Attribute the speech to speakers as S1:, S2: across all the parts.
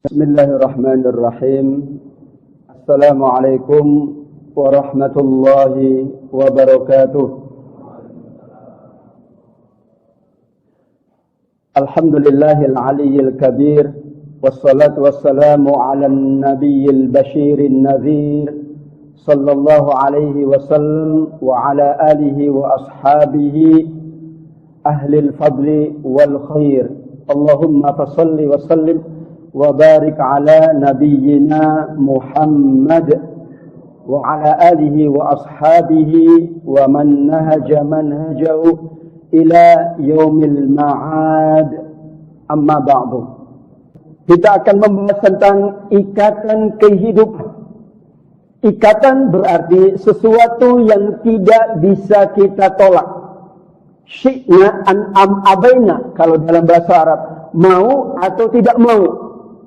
S1: Bismillahirrahmanirrahim. Assalamualaikum warahmatullahi wabarakatuh. Alhamdulillahil aliyyil kabir. Wassalatu wassalamu ala nabiyyil bashirin nadhir. Sallallahu alaihi wasallam wa ala alihi wa ashabihi ahlil fadli wal khair. Allahumma fasalli wa sallim wa barik ala nabiyyina Muhammad wa ala alihi wa ashabihi wa man nahaja manhajahu ila yaumil ma'ad. Amma ba'du. Kita akan membahas tentang ikatan kehidupan. Ikatan berarti sesuatu yang tidak bisa kita tolak. Syi'na an abaina kalau dalam bahasa Arab, mau atau tidak mau.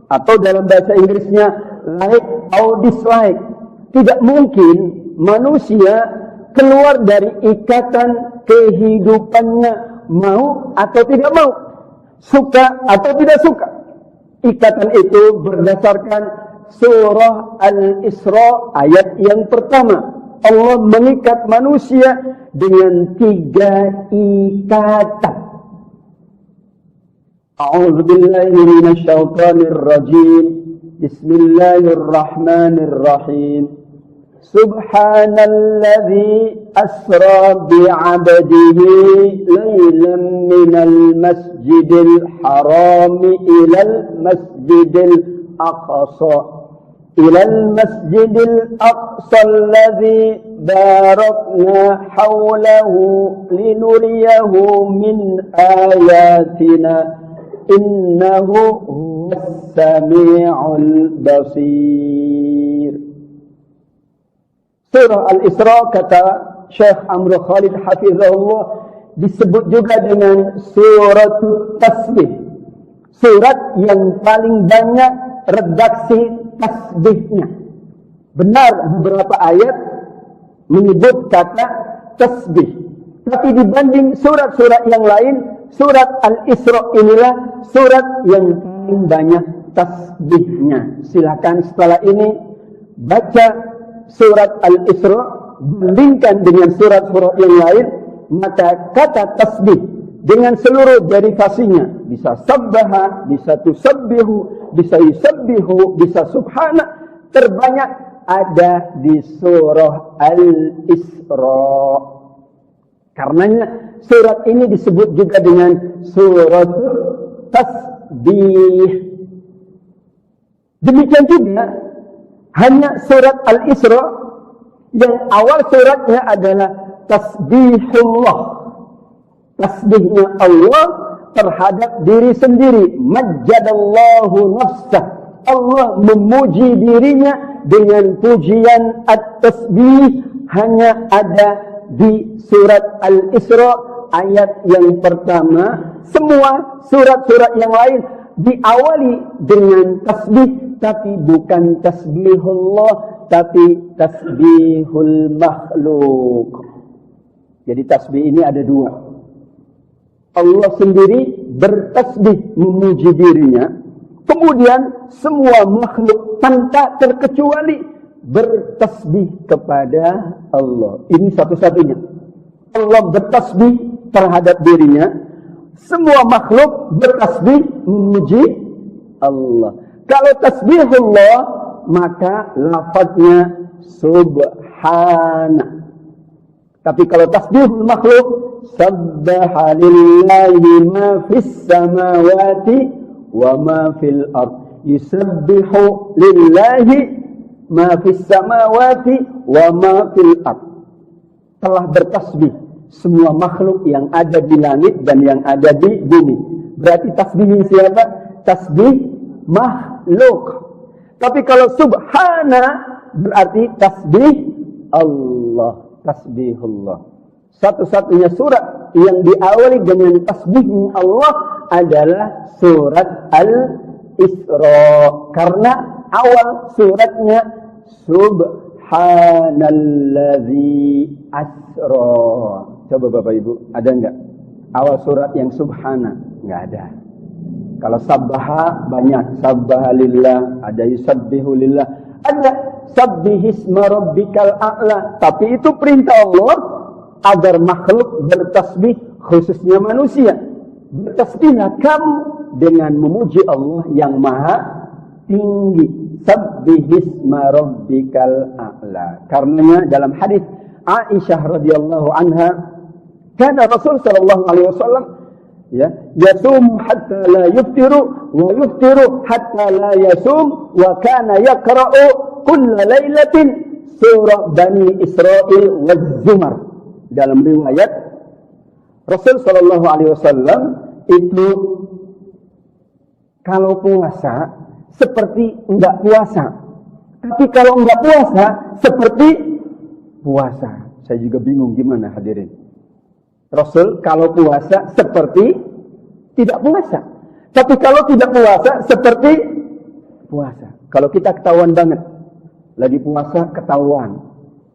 S1: Atau dalam bahasa Inggrisnya like or dislike. Tidak mungkin manusia keluar dari ikatan kehidupannya, mau atau tidak mau, suka atau tidak suka. Ikatan itu berdasarkan surah Al-Isra ayat yang pertama. Allah mengikat manusia dengan 3 ikatan. A'udzu billahi minasy syaithanir rajim. Bismillahirrahmanirrahim. Subhanalladzi asra bi'abdihi lailan minal masjidil haram ilal masjidil aqsa. Ilal masjidil aqsa alladzi barakna hawlahu linuriyahu min ayatina. Innahu huwas sami'ul basir. Surah Al-Isra, kata Syekh Amr Khalid hafizahullah, disebut juga dengan suratul tasbih. Surat yang paling banyak redaksi tasbihnya. Benar beberapa ayat menyebut kata tasbih. Tapi dibanding surat-surat yang lain, surat Al-Isra inilah surat yang paling banyak tasbihnya. Silakan setelah ini baca surat Al-Isra, bandingkan dengan surat-surat yang lain, maka kata tasbih dengan seluruh derivasinya, bisa sabbaha, bisa tusabbihu, bisa yusabbihu, bisa subhana, terbanyak ada di surah Al-Isra. Karenanya surat ini disebut juga dengan surat tasbih. Demikian juga hanya surat Al-Isra yang awal suratnya adalah tasbihullah. Tasbihnya Allah terhadap diri sendiri. Majjadallahu nafsah. Allah memuji dirinya dengan pujian at-tasbih, hanya ada di surat Al-Isra ayat yang pertama. Semua surat-surat yang lain diawali dengan tasbih, tapi bukan tasbihullah, tapi tasbihul makhluk. Jadi tasbih ini ada 2. Allah sendiri bertasbih memuji dirinya, kemudian semua makhluk tanpa terkecuali bertasbih kepada Allah. Ini satu-satunya. Allah bertasbih terhadap dirinya, semua makhluk bertasbih memuji Allah. Kalau tasbihullah, maka lafadznya subhana. Tapi kalau tasbihul makhluk, sabbaha lillahi ma fis samawati wa ma fil ard. Yusabbihu lillahi ma fis samawati wa ma fil ard. Telah bertasbih semua makhluk yang ada di langit dan yang ada di bumi. Berarti tasbihnya siapa? Tasbih makhluk. Tapi kalau subhana berarti tasbih Allah, tasbihullah. Satu-satunya surat yang diawali dengan tasbih Allah adalah surat Al-Isra. Karena awal suratnya subhanalladzi asra. Coba Bapak Ibu, ada enggak awal surat yang subhana? Enggak ada. Kalau sabbaha banyak, sabbaha lillah, ada yusabbihu lillah, ada sabbihisma rabbikal a'la. Tapi itu perintah Allah agar makhluk bertasbih, khususnya manusia. Bertasbihlah kamu dengan memuji Allah yang maha tinggi. Sabbihisma rabbikal a'la. Karenanya dalam hadis Aisyah radhiyallahu anha, kana Rasul sallallahu alaihi wasallam yasum hatta la yuftiru wa yuftiru hatta la yasum wa kana yaqra'u kulla lailatin surah Bani Israil waz-Zumar. Dalam riwayat Rasul sallallahu alaihi wasallam itu kalau puasa seperti enggak puasa, tapi kalau enggak puasa seperti puasa. Saya juga bingung gimana hadirin. Rasul kalau puasa seperti tidak puasa. Tapi kalau tidak puasa seperti puasa. Kalau kita ketahuan banget lagi puasa, ketahuan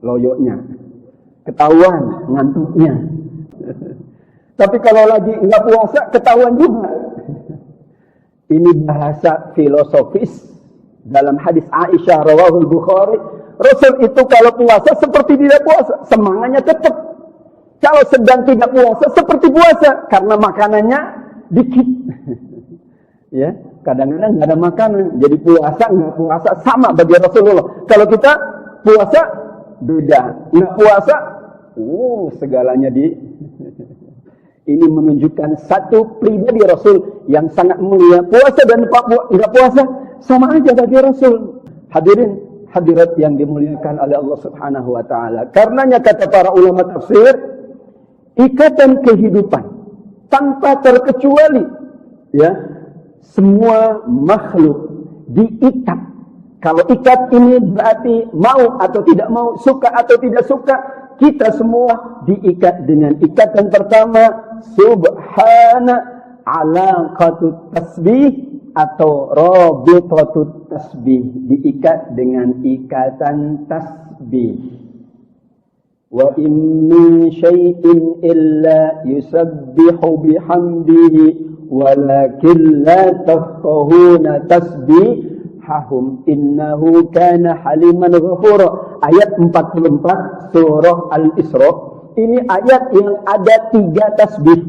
S1: loyoknya, ketahuan ngantuknya. Tapi kalau lagi enggak puasa, ketahuan juga. Ini bahasa filosofis dalam hadis Aisyah rawahul Bukhari. Rasul itu kalau puasa seperti tidak puasa, semangatnya tetap. Kalau sedang tidak puasa seperti puasa karena makanannya dikit. Ya, kadang-kadang nggak ada makanan, jadi puasa nggak puasa sama bagi Rasulullah. Kalau kita puasa beda, nggak puasa, segalanya di. Ini menunjukkan satu pribadi Rasul yang sangat mulia. Puasa dan nggak puasa sama aja bagi Rasul. Hadirin, hadirat yang dimuliakan oleh Allah Subhanahu wa taala. Karenanya kata para ulama tafsir, ikatan kehidupan tanpa terkecuali, ya, semua makhluk diikat. Kalau ikat ini berarti mau atau tidak mau, suka atau tidak suka, kita semua diikat dengan ikatan pertama, subhana alaqatut tasbih atau rabitotut tasbih, diikat dengan ikatan tasbih. Wa in min syai'in illa yusabbihu bihamdihi walakin la tafqahuna tasbihahum innahu kana haliman ghafura. Ayat 44 surah Al-Isra. Ini ayat yang ada 3 tasbih.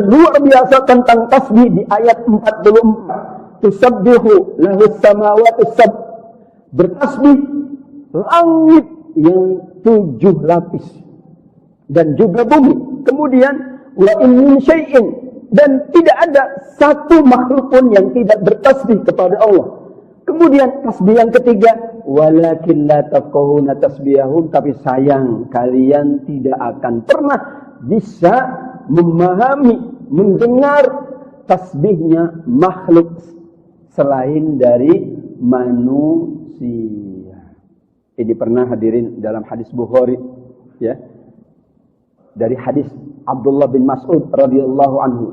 S1: Luar biasa tentang tasbih di ayat 44. Tusabbihu lahus samawati sab. Bertasbih langit yang 7 lapis dan juga bumi. Kemudian wa in min syai'in, dan tidak ada satu makhluk pun yang tidak bertasbih kepada Allah. Kemudian tasbih yang ketiga, walakin la tafqahuna tasbihahum, tapi sayang kalian tidak akan pernah bisa memahami, mendengar tasbihnya makhluk selain dari manusia. Ini pernah hadirin dalam hadis Bukhari, ya, dari hadis Abdullah bin Mas'ud radhiyallahu anhu,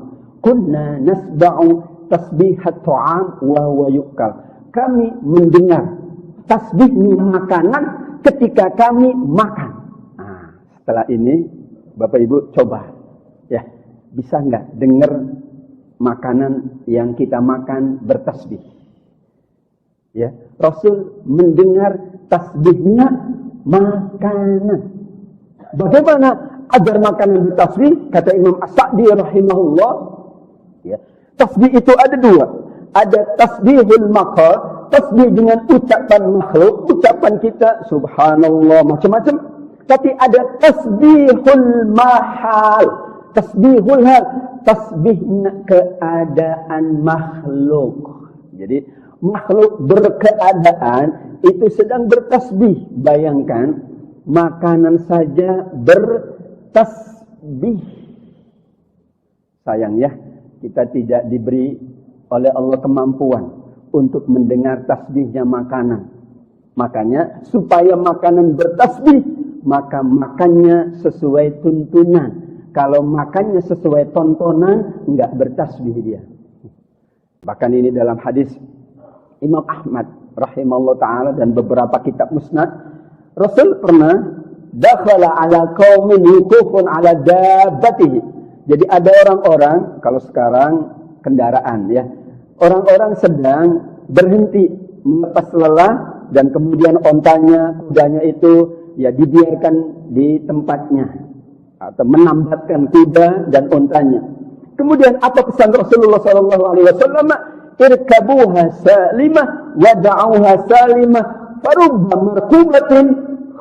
S1: kunna nasba'u tasbihat ta'am wa huwa yu'kal. Kami mendengar tasbihnya makanan ketika kami makan. Nah, setelah ini Bapak Ibu coba, ya, bisa nggak dengar makanan yang kita makan bertasbih? Ya, Rasul mendengar tasbihnya makanan. Bagaimana agar makanan bertasbih? Kata Imam As-Sa'di rahimahullah, ya, tasbih itu ada 2. Ada tasbihul maqal, tasbih dengan ucapan makhluk, ucapan kita subhanallah macam-macam. Tapi ada tasbihul mahal, tasbihul hal, tasbih keadaan makhluk. Jadi makhluk berkeadaan itu sedang bertasbih. Bayangkan makanan saja bertasbih. Sayang ya, kita tidak diberi oleh Allah kemampuan untuk mendengar tasbihnya makanan. Makanya supaya makanan bertasbih, maka makannya sesuai tuntunan. Kalau makannya sesuai tontonan, enggak bertasbih dia. Bahkan ini dalam hadis Imam Ahmad rahimahullah ta'ala dan beberapa kitab musnad, Rasul pernah dakhala ala qaumin yukufun ala dabbatihi. Jadi ada orang-orang, kalau sekarang kendaraan ya. Orang-orang sedang berhenti melepas lelah dan kemudian ontanya, kudanya itu ya dibiarkan di tempatnya atau menambatkan kuda dan ontanya. Kemudian apa pesan Rasulullah sallallahu alaihi wasallam? Irkabuha salimah wa da'uha salimah farubba markubatin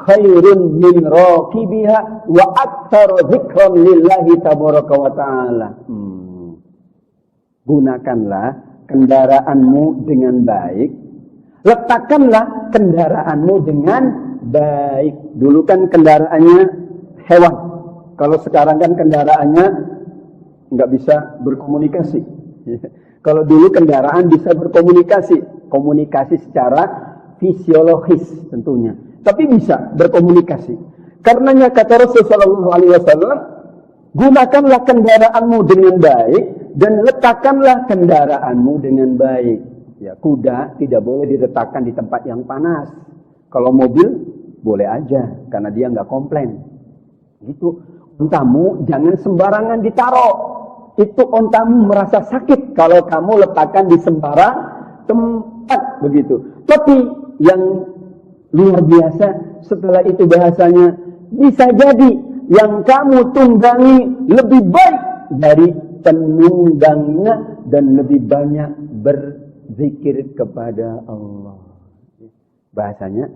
S1: khairun min raqibiha wa aktsara dzikran lillahi tabaraka wa ta'ala. Gunakanlah kendaraanmu dengan baik. Letakkanlah kendaraanmu dengan baik. Dulu kan kendaraannya hewan. Kalau sekarang kan kendaraannya nggak bisa berkomunikasi. Kalau dulu kendaraan bisa berkomunikasi. Komunikasi secara fisiologis tentunya. Tapi bisa berkomunikasi. Karenanya kata Rasulullah SAW, gunakanlah kendaraanmu dengan baik dan letakkanlah kendaraanmu dengan baik. Ya, kuda tidak boleh diletakkan di tempat yang panas. Kalau mobil boleh aja karena dia nggak komplain. Gitu. Ontamu jangan sembarangan ditaruh. Itu ontamu merasa sakit kalau kamu letakkan di sembarang tempat begitu. Tapi yang luar biasa setelah itu bahasanya bisa jadi yang kamu tunggangi lebih baik dari penunggangnya dan lebih banyak berzikir kepada Allah. Bahasanya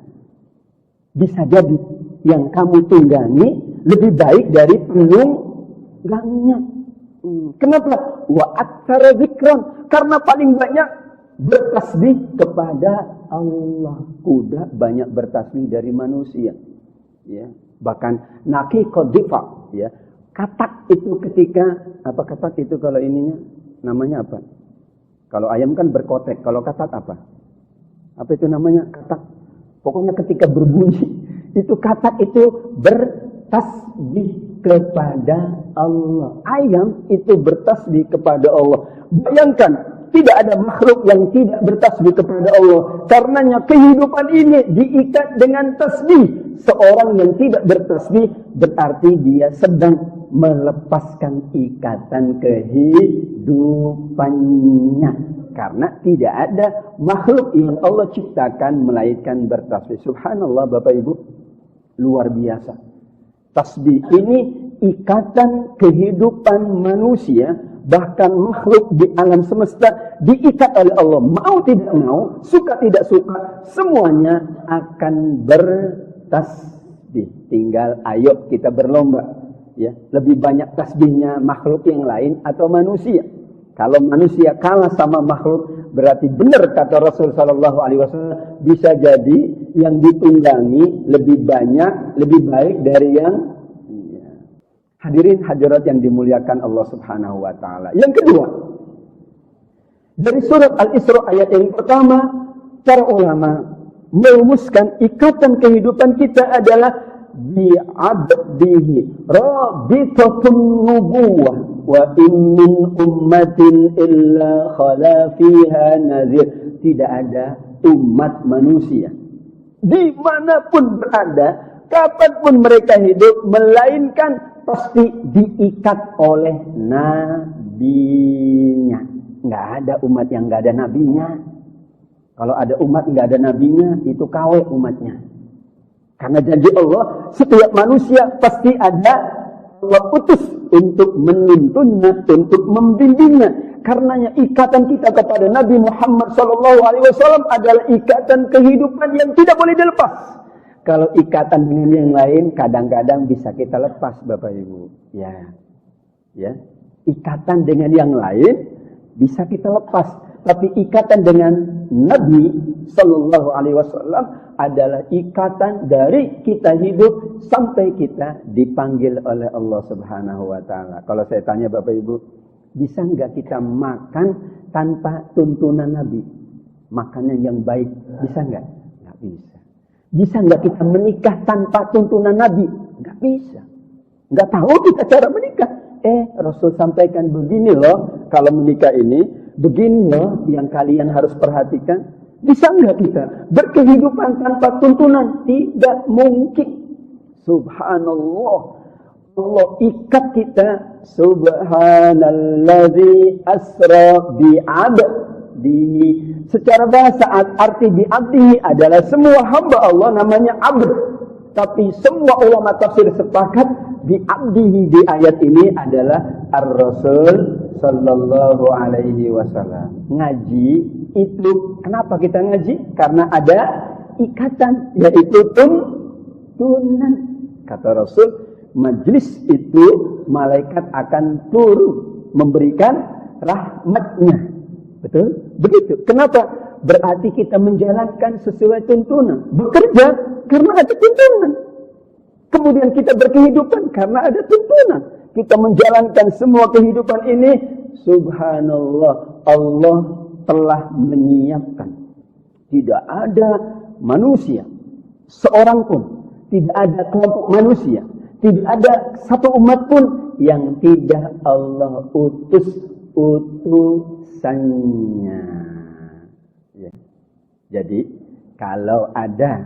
S1: bisa jadi yang kamu tunggangi lebih baik dari penunggangnya. Kenapa? Wa aktsara dzikran, karena paling banyak bertasbih kepada Allah. Kuda banyak bertasbih dari manusia. Ya, bahkan naqiqud difa, ya. Katak itu ketika apa katak itu kalau ininya namanya apa? Kalau ayam kan berkotek, kalau katak apa? Apa itu namanya? Katak. Pokoknya ketika berbunyi, itu katak itu bertasbih kepada Allah. Ayam itu bertasbih kepada Allah. Bayangkan, tidak ada makhluk yang tidak bertasbih kepada Allah. Karenanya kehidupan ini diikat dengan tasbih. Seorang yang tidak bertasbih berarti dia sedang melepaskan ikatan kehidupannya. Karena tidak ada makhluk yang Allah ciptakan melainkan bertasbih. Subhanallah Bapak Ibu, luar biasa. Tasbih ini ikatan kehidupan manusia, bahkan makhluk di alam semesta diikat oleh Allah. Mau tidak mau, suka tidak suka, semuanya akan bertasbih. Tinggal ayo kita berlomba. Ya, lebih banyak tasbihnya makhluk yang lain atau manusia. Kalau manusia kalah sama makhluk, berarti benar kata Rasul sallallahu alaihi wasallam, bisa jadi yang ditunggangi lebih banyak, lebih baik dari yang hadirin hadirat yang dimuliakan Allah Subhanahu wa taala. Yang kedua, dari surat Al-Isra ayat yang pertama, para ulama merumuskan ikatan kehidupan kita adalah bi'abdihi rabitatun nubuwah wa in min ummatin illa khala fiha nadhir. Tidak ada umat manusia dimanapun berada, kapanpun mereka hidup, melainkan pasti diikat oleh nabinya. Nggak ada umat yang nggak ada nabinya. Kalau ada umat nggak ada nabinya, itu KW umatnya. Karena janji Allah, setiap manusia pasti ada Allah utus untuk menuntunnya, untuk membimbingnya. Karenanya ikatan kita kepada Nabi Muhammad SAW adalah ikatan kehidupan yang tidak boleh dilepas. Kalau ikatan dengan yang lain, kadang-kadang bisa kita lepas, Bapak Ibu. Ya, ikatan dengan yang lain bisa kita lepas. Tapi ikatan dengan Nabi Sallallahu Alaihi Wasallam adalah ikatan dari kita hidup sampai kita dipanggil oleh Allah Subhanahu Wa Taala. Kalau saya tanya Bapak Ibu, bisa nggak kita makan tanpa tuntunan Nabi? Makanan yang baik, bisa nggak? Nggak bisa. Bisa nggak kita menikah tanpa tuntunan Nabi? Nggak bisa. Nggak tahu kita cara menikah. Rasul sampaikan begini loh, kalau menikah ini, begini loh yang kalian harus perhatikan. Bisa nggak kita berkehidupan tanpa tuntunan? Tidak mungkin. Subhanallah. Allah ikat kita. Subhanalladzi asra bi'abdihi. Secara bahasa arti bi'abdihi adalah semua hamba Allah namanya abd. Tapi semua ulama tafsir sepakat bi'abdihi di ayat ini adalah Ar-Rasul sallallahu alaihi wasallam. Ngaji itu, kenapa kita ngaji? Karena ada ikatan, yaitu tuntunan. Kata Rasul, majlis itu malaikat akan turun memberikan rahmatnya. Betul? Begitu. Kenapa? Berarti kita menjalankan sesuai tuntunan. Bekerja karena ada tuntunan. Kemudian kita berkehidupan karena ada tuntunan. Kita menjalankan semua kehidupan ini. Subhanallah, Allah telah menyiapkan. Tidak ada manusia, seorang pun, tidak ada kelompok manusia, tidak ada satu umat pun yang tidak Allah utus utusannya. Ya. Jadi kalau ada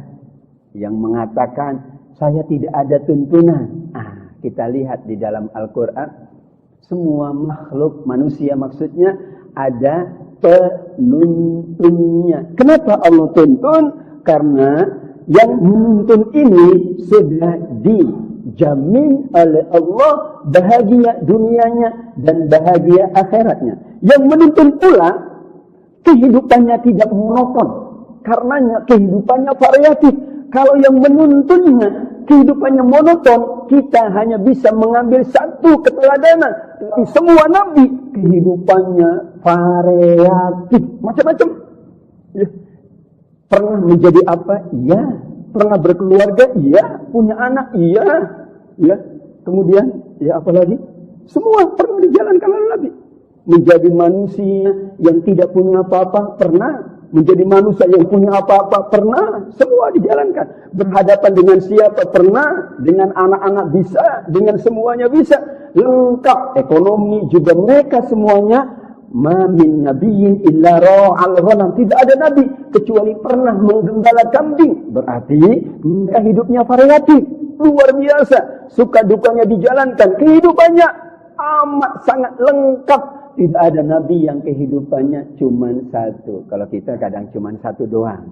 S1: yang mengatakan saya tidak ada tuntunan, kita lihat di dalam Al-Quran, semua makhluk manusia maksudnya ada penuntunnya. Kenapa Allah tuntun? Karena yang menuntun ini sudah dijamin oleh Allah bahagia dunianya dan bahagia akhiratnya. Yang menuntun pula kehidupannya tidak monoton, karenanya kehidupannya variatif. Kalau yang menuntunnya kehidupannya monoton, kita hanya bisa mengambil satu keteladanan. Tapi semua nabi kehidupannya variatif, macam-macam. Ya. Pernah menjadi apa? Iya. Pernah berkeluarga? Iya. Punya anak? Iya. Ya. Kemudian, ya apa lagi? Semua pernah dijalankan oleh nabi. Menjadi manusia yang tidak punya apa-apa? Pernah. Menjadi manusia yang punya apa-apa? Pernah. Semua dijalankan. Berhadapan dengan siapa? Pernah. Dengan anak-anak bisa. Dengan semuanya bisa. Lengkap. Ekonomi juga mereka semuanya. Ma min nabiyyin illa ra'al ghanam. Tidak ada nabi kecuali pernah menggembala kambing. Berarti mereka hidupnya variatif. Luar biasa. Suka dukanya dijalankan. Kehidupannya amat sangat lengkap. Tidak ada nabi yang kehidupannya cuma satu. Kalau kita kadang cuma satu doang.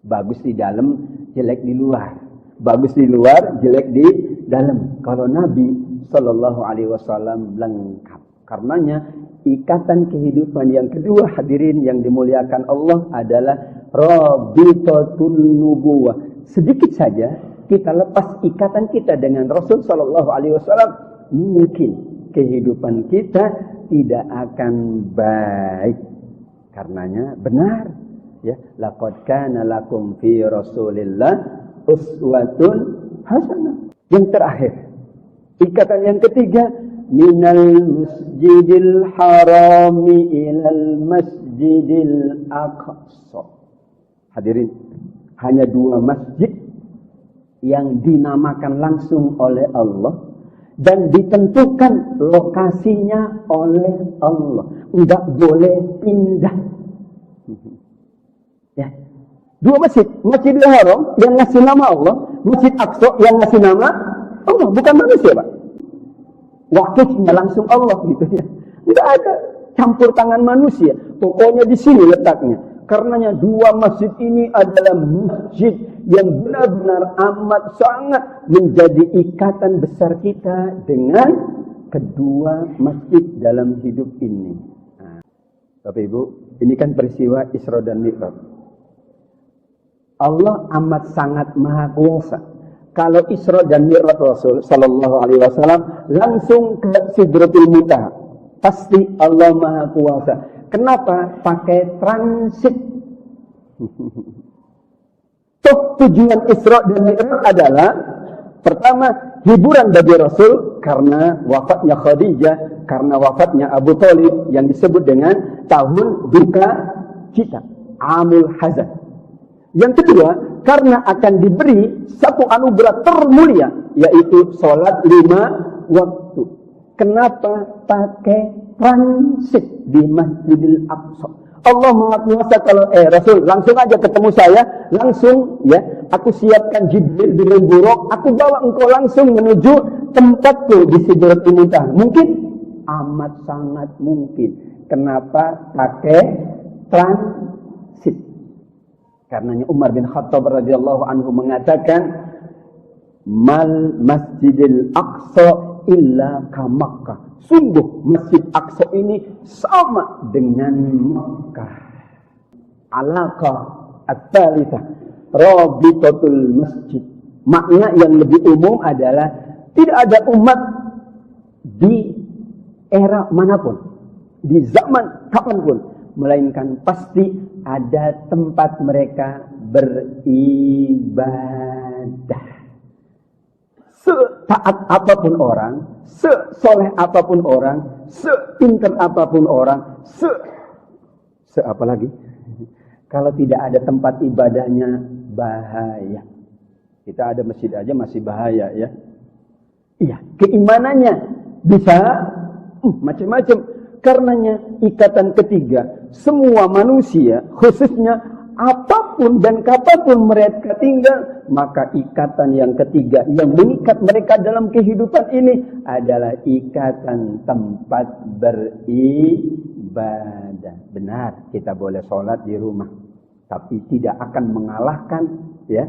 S1: Bagus di dalam, jelek di luar. Bagus di luar, jelek di dalam. Kalau Nabi Sallallahu Alaihi Wasallam lengkap. Karenanya ikatan kehidupan yang kedua, hadirin yang dimuliakan Allah, adalah Rabitatul Nubuwah. Sedikit saja kita lepas ikatan kita dengan Rasul Sallallahu Alaihi Wasallam, mungkin kehidupan kita tidak akan baik. Karenanya benar, ya, laqad kana lakum fi Rasulillah uswatun hasanah. Yang terakhir, ikatan yang ketiga, minal masjidil harami ilal masjidil aqsa. Hadirin, hanya dua masjid yang dinamakan langsung oleh Allah dan ditentukan lokasinya oleh Allah. Enggak boleh pindah. Ya. Dua masjid. Masjidil Haram yang ngasih nama Allah. Masjid Aqsa yang ngasih nama Allah. Bukan manusia, Pak. Wakilnya langsung Allah gitu ya. Tidak ada campur tangan manusia. Pokoknya di sini letaknya. Karenanya dua masjid ini adalah masjid yang benar-benar amat sangat menjadi ikatan besar kita dengan kedua masjid dalam hidup ini. Bapak Ibu, ini kan peristiwa Isra dan Mi'raj. Allah amat sangat maha kuasa. Kalau Isra dan Mi'raj Rasul Sallallahu Alaihi Wasallam langsung ke Sidratul Muntaha, pasti Allah maha kuasa. Kenapa? Pakai transit. Tujuan Isra dan Mi'raj adalah pertama, hiburan bagi Rasul karena wafatnya Khadijah, karena wafatnya Abu Thalib yang disebut dengan tahun duka cita, Amul Hazan. Yang kedua, karena akan diberi satu anugerah termulia, yaitu sholat 5 waktu. Kenapa pakai transit di Masjidil Aqsa? Allah Maha Kuasa kalau Rasul langsung aja ketemu saya, langsung ya, aku siapkan Jibril dengan buruk, aku bawa engkau langsung menuju tempatku di Sidratul Muntaha. Mungkin? Amat sangat mungkin. Kenapa pakai transit? Karenanya Umar bin Khattab radhiyallahu anhu mengatakan, mal Masjidil Aqsa illa ka Makkah. Sungguh Masjid Aqsa ini sama dengan Makkah. Alaqah at-thalithah rabitatul masjid. Makna yang lebih umum adalah tidak ada umat di era manapun, di zaman kapanpun, melainkan pasti ada tempat mereka beribadah. Setaat apapun orang, sesoleh apapun orang, sepinter apapun orang, apa lagi? Kalau tidak ada tempat ibadahnya, bahaya. Kita ada masjid aja masih bahaya ya. Iya, keimanannya bisa macam-macam. Karenanya ikatan ketiga, semua manusia, khususnya apapun dan kapanpun mereka tinggal, maka ikatan yang ketiga yang mengikat mereka dalam kehidupan ini adalah ikatan tempat beribadah. Benar, kita boleh sholat di rumah, tapi tidak akan mengalahkan ya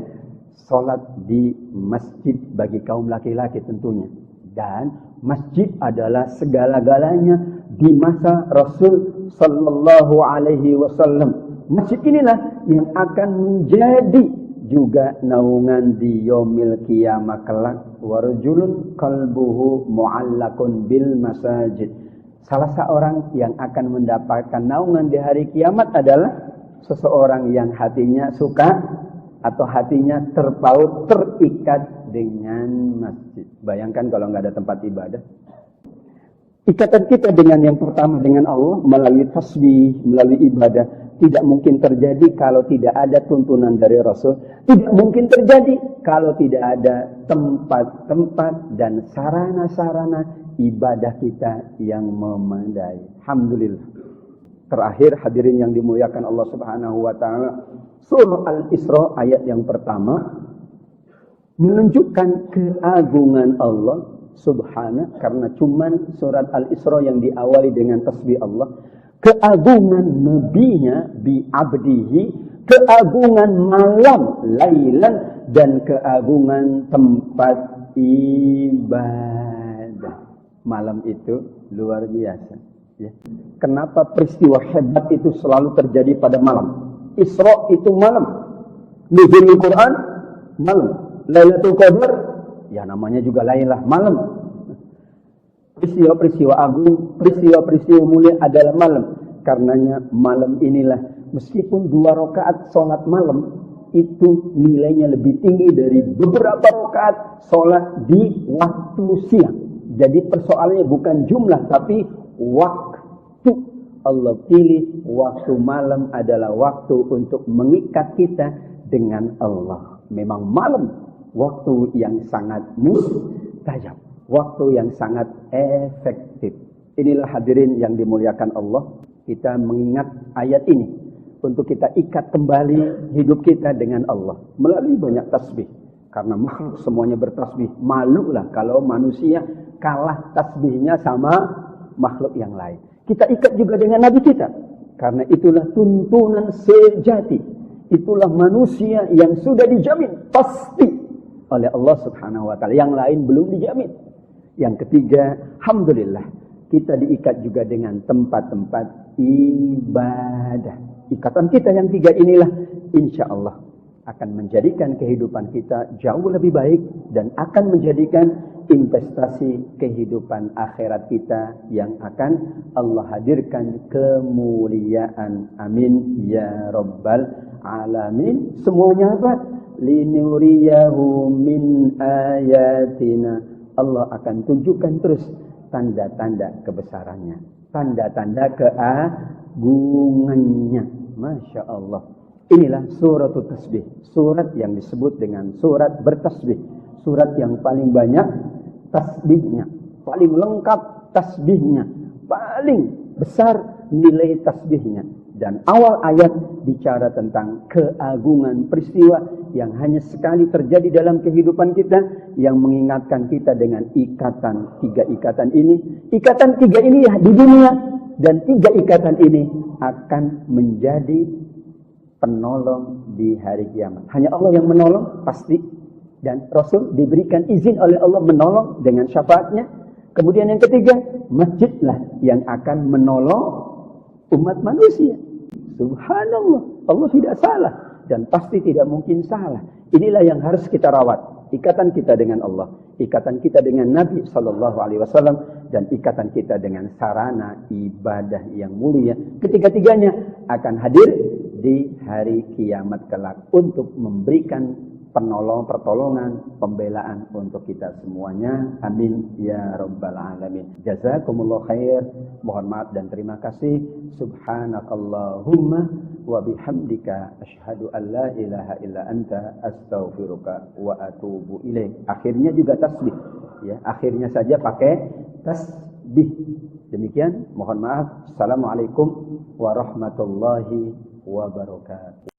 S1: sholat di masjid bagi kaum laki-laki tentunya. Dan masjid adalah segala-galanya di masa Rasul Sallallahu Alaihi Wasallam. Masjid inilah yang akan menjadi juga naungan di yaumil qiyamah kelak. Warjulun qalbuhu mu'allakun bil masajid. Salah seorang yang akan mendapatkan naungan di hari kiamat adalah seseorang yang hatinya suka atau hatinya terpaut, terikat dengan masjid. Bayangkan kalau nggak ada tempat ibadah. Ikatan kita dengan yang pertama, dengan Allah, melalui tasbih, melalui ibadah, tidak mungkin terjadi kalau tidak ada tuntunan dari Rasul. Tidak mungkin terjadi kalau tidak ada tempat-tempat dan sarana-sarana ibadah kita yang memadai. Alhamdulillah. Terakhir, hadirin yang dimuliakan Allah Subhanahu wa Ta'ala, surah Al-Isra ayat yang pertama menunjukkan keagungan Allah Subhanahu, karena cuman surat Al-Isra yang diawali dengan tasbih Allah, keagungan nabinya bi abdihi, keagungan malam lailan, dan keagungan tempat ibadah. Malam itu luar biasa ya. Kenapa peristiwa hebat itu selalu terjadi pada malam? Isra itu malam, nuzulul Quran malam, Lailatul Qadar ya namanya juga Lailah, malam. Peristiwa-peristiwa agung, peristiwa-peristiwa mulia adalah malam. Karenanya malam inilah, meskipun 2 rakaat sholat malam itu nilainya lebih tinggi dari beberapa rakaat sholat di waktu siang. Jadi persoalannya bukan jumlah, tapi waktu. Allah pilih waktu malam adalah waktu untuk mengikat kita dengan Allah. Memang malam waktu yang sangat mustajab, waktu yang sangat efektif. Inilah hadirin yang dimuliakan Allah, kita mengingat ayat ini untuk kita ikat kembali hidup kita dengan Allah melalui banyak tasbih. Karena makhluk semuanya bertasbih. Malulah kalau manusia kalah tasbihnya sama makhluk yang lain. Kita ikat juga dengan Nabi kita. Karena itulah tuntunan sejati. Itulah manusia yang sudah dijamin pasti oleh Allah Subhanahu wa Ta'ala. Yang lain belum dijamin. Yang ketiga, alhamdulillah, kita diikat juga dengan tempat-tempat ibadah. Ikatan kita yang tiga inilah insya Allah akan menjadikan kehidupan kita jauh lebih baik dan akan menjadikan investasi kehidupan akhirat kita yang akan Allah hadirkan kemuliaan. Amin ya rabbal alamin. Semuanya apa? Linuriyahu min ayatina. Allah akan tunjukkan terus tanda-tanda kebesarannya, tanda-tanda keagungannya. Masya Allah. Inilah suratul tasbih, surat yang disebut dengan surat bertasbih, surat yang paling banyak tasbihnya, paling lengkap tasbihnya, paling besar nilai tasbihnya. Dan awal ayat bicara tentang keagungan peristiwa yang hanya sekali terjadi dalam kehidupan kita, yang mengingatkan kita dengan ikatan, 3 ikatan ini. Ikatan 3 ini ya di dunia, dan 3 ikatan ini akan menjadi penolong di hari kiamat. Hanya Allah yang menolong, pasti. Dan Rasul diberikan izin oleh Allah menolong dengan syafaatnya. Kemudian yang ketiga, masjidlah yang akan menolong umat manusia. Subhanallah, Allah tidak salah dan pasti tidak mungkin salah. Inilah yang harus kita rawat. Ikatan kita dengan Allah, ikatan kita dengan Nabi SAW, dan ikatan kita dengan sarana ibadah yang mulia. Ketiga-tiganya akan hadir di hari kiamat kelak untuk memberikan pertolongan, pembelaan untuk kita semuanya. Amin ya rabbal alamin. Jazakumullah khair. Mohon maaf dan terima kasih. Subhanakallahumma wa bihamdika asyhadu an la ilaha illa anta astaghfiruka wa atubu ilaik. Akhirnya juga tasbih, ya. Akhirnya saja pakai tasbih. Demikian, mohon maaf. Assalamualaikum warahmatullahi wabarakatuh.